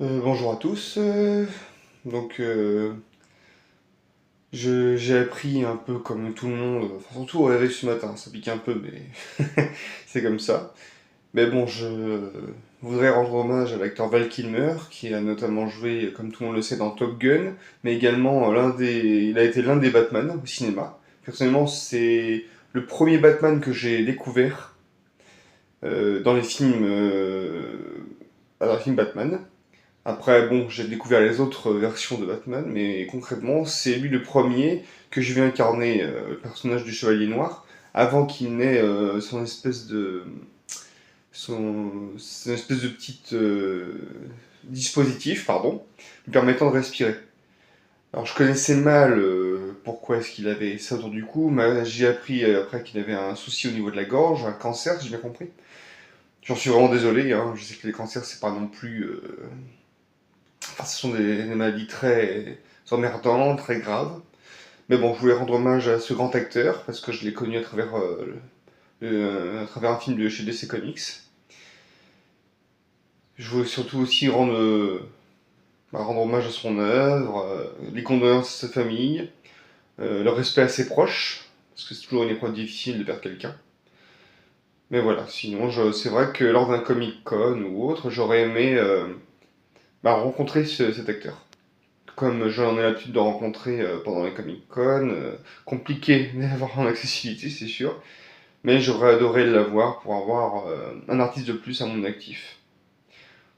Bonjour à tous. Donc, j'ai appris un peu comme tout le monde, enfin surtout au réveil ce matin, ça pique un peu, mais c'est comme ça. Mais bon, je voudrais rendre hommage à l'acteur Val Kilmer, qui a notamment joué, comme tout le monde le sait, dans Top Gun, mais également il a été l'un des Batman au cinéma. Personnellement, c'est le premier Batman que j'ai découvert dans les films, dans les films Batman. Après, bon, j'ai découvert les autres versions de Batman, mais concrètement, c'est lui le premier que je vais incarner, le personnage du Chevalier Noir, avant qu'il n'ait son espèce de petit dispositif, pardon, lui permettant de respirer. Alors, je connaissais mal pourquoi est-ce qu'il avait ça autour du cou, mais j'ai appris après qu'il avait un souci au niveau de la gorge, un cancer, si j'ai bien compris. J'en suis vraiment désolé, hein, je sais que les cancers, c'est pas non plus enfin, ce sont des maladies très emmerdantes, très graves. Mais bon, je voulais rendre hommage à ce grand acteur parce que je l'ai connu à travers un film de chez DC Comics. Je voulais surtout aussi rendre hommage à son œuvre, les condoléances à sa famille, le respect à ses proches, parce que c'est toujours une épreuve difficile de perdre quelqu'un. Mais voilà, sinon, c'est vrai que lors d'un Comic Con ou autre, j'aurais aimé rencontrer cet acteur. Comme j'en ai l'habitude de rencontrer pendant les Comic-Con, compliqué d'avoir en accessibilité, c'est sûr, mais j'aurais adoré l'avoir pour avoir un artiste de plus à mon actif.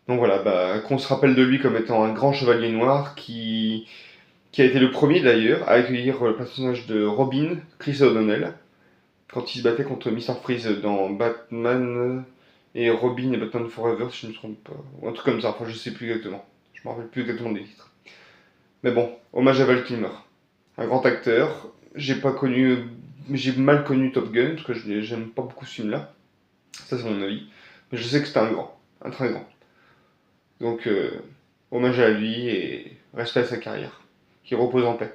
Donc voilà, qu'on se rappelle de lui comme étant un grand chevalier noir qui a été le premier d'ailleurs à accueillir le personnage de Robin, Chris O'Donnell, quand il se battait contre Mr. Freeze dans Batman et Robin et Batman Forever, si je ne me trompe pas. Ou un truc comme ça, enfin je sais plus exactement. Je me rappelle plus exactement des titres. Mais bon, hommage à Val Kilmer. Un grand acteur. J'ai mal connu Top Gun parce que j'aime pas beaucoup ce film-là. Ça c'est mon avis. Mais je sais que c'est un très grand. Donc hommage à lui et respect à sa carrière. Qui repose en paix.